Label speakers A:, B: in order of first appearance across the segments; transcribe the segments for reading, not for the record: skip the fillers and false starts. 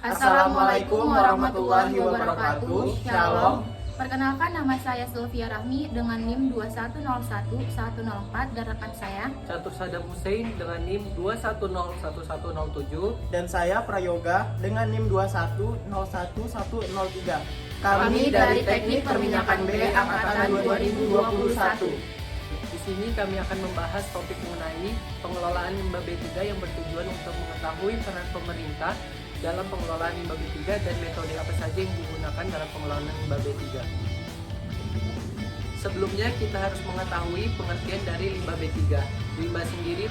A: Assalamualaikum warahmatullahi wabarakatuh. Shalom.
B: Perkenalkan, nama saya Sylvia Rahmi dengan NIM 2101104 dan rekan saya
C: Catur Sadam Hussein dengan NIM 2101107.
A: Dan saya Prayoga dengan NIM 2101103.
B: Kami dari Teknik Perminyakan B Angkatan 2021.
C: Di sini kami akan membahas topik mengenai pengelolaan limbah B3 yang bertujuan untuk mengetahui peran pemerintah dalam pengelolaan limbah B3 dan metode apa saja yang digunakan dalam pengelolaan limbah B3. Sebelumnya kita harus mengetahui pengertian dari limbah B3. Limbah sendiri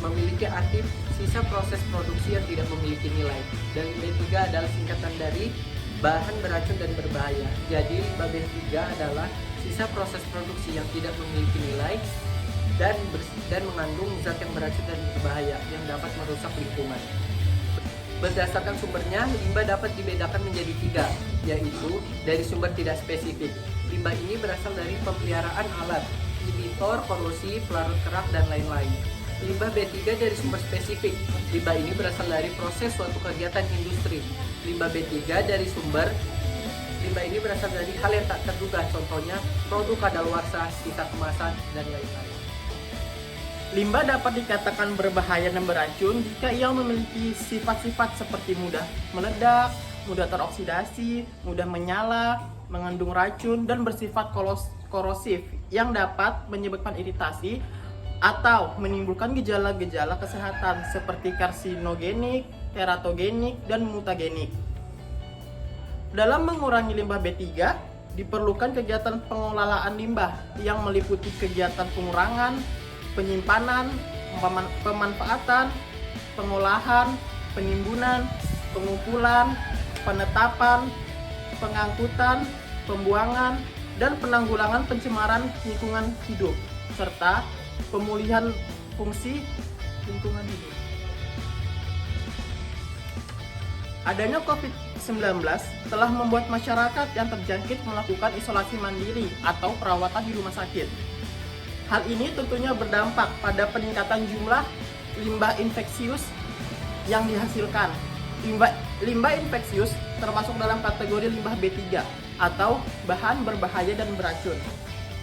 C: memiliki arti sisa proses produksi yang tidak memiliki nilai, dan B3 adalah singkatan dari bahan beracun dan berbahaya. Jadi limbah B3 adalah sisa proses produksi yang tidak memiliki nilai dan mengandung zat yang beracun dan berbahaya yang dapat merusak lingkungan. Berdasarkan sumbernya, limbah dapat dibedakan menjadi 3, yaitu dari sumber tidak spesifik. Limbah ini berasal dari pemeliharaan alat, inhibitor, korosi, pelarut kerak, dan lain-lain. Limbah B3 dari sumber spesifik. Limbah ini berasal dari proses suatu kegiatan industri. Limbah B3 dari sumber. Limbah ini berasal dari hal yang tak terduga, contohnya produk kadaluarsa, sisa kemasan, dan lain-lain.
A: Limbah dapat dikatakan berbahaya dan beracun jika ia memiliki sifat-sifat seperti mudah meledak, mudah teroksidasi, mudah menyala, mengandung racun, dan bersifat korosif yang dapat menyebabkan iritasi atau menimbulkan gejala-gejala kesehatan seperti karsinogenik, teratogenik, dan mutagenik. Dalam mengurangi limbah B3, diperlukan kegiatan pengelolaan limbah yang meliputi kegiatan pengurangan, penyimpanan, pemanfaatan, pengolahan, penimbunan, pengumpulan, penetapan, pengangkutan, pembuangan, dan penanggulangan pencemaran lingkungan hidup, serta pemulihan fungsi lingkungan hidup. Adanya COVID-19 telah membuat masyarakat yang terjangkit melakukan isolasi mandiri atau perawatan di rumah sakit. Hal ini tentunya berdampak pada peningkatan jumlah limbah infeksius yang dihasilkan. Limbah infeksius termasuk dalam kategori limbah B3 atau bahan berbahaya dan beracun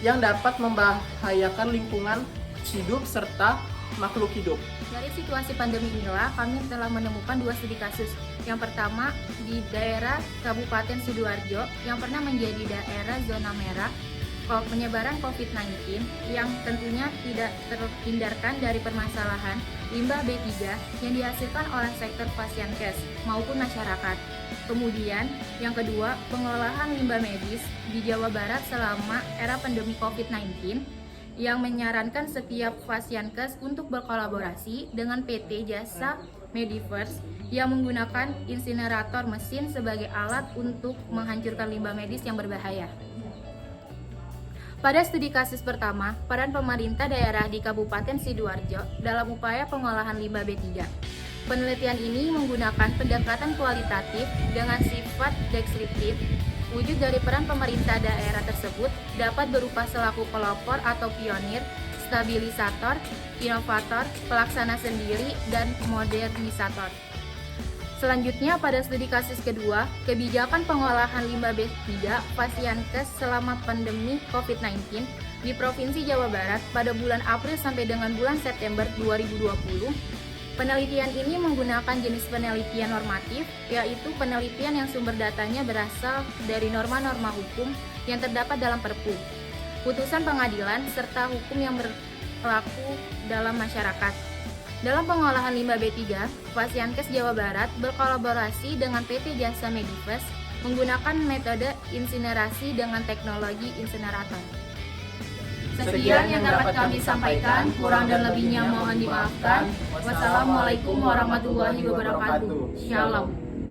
A: yang dapat membahayakan lingkungan hidup serta makhluk hidup.
B: Dari situasi pandemi inilah kami telah menemukan 2 studi kasus. Yang pertama di daerah Kabupaten Sidoarjo yang pernah menjadi daerah zona merah penyebaran COVID-19 yang tentunya tidak terhindarkan dari permasalahan limbah B3 yang dihasilkan oleh sektor pasienkes maupun masyarakat. Kemudian yang kedua, pengelolaan limbah medis di Jawa Barat selama era pandemi COVID-19 yang menyarankan setiap pasienkes untuk berkolaborasi dengan PT Jasa Mediverse yang menggunakan insinerator mesin sebagai alat untuk menghancurkan limbah medis yang berbahaya. Pada studi kasus pertama, peran pemerintah daerah di Kabupaten Sidoarjo dalam upaya pengolahan limbah B3. Penelitian ini menggunakan pendekatan kualitatif dengan sifat deskriptif. Wujud dari peran pemerintah daerah tersebut dapat berupa selaku pelopor atau pionir, stabilisator, inovator, pelaksana sendiri, dan modernisator. Selanjutnya, pada studi kasus kedua, kebijakan pengolahan limbah B3 pasienkes selama pandemi COVID-19 di Provinsi Jawa Barat pada bulan April sampai dengan bulan September 2020. Penelitian ini menggunakan jenis penelitian normatif, yaitu penelitian yang sumber datanya berasal dari norma-norma hukum yang terdapat dalam Perpu, putusan pengadilan, serta hukum yang berlaku dalam masyarakat. Dalam pengolahan limbah B3, pasienkes Jawa Barat berkolaborasi dengan PT Jasa Mediverse menggunakan metode insinerasi dengan teknologi insinerator. Sekian yang dapat kami sampaikan, kurang dan lebihnya mohon dimaafkan. Wassalamualaikum warahmatullahi wabarakatuh. Shalom.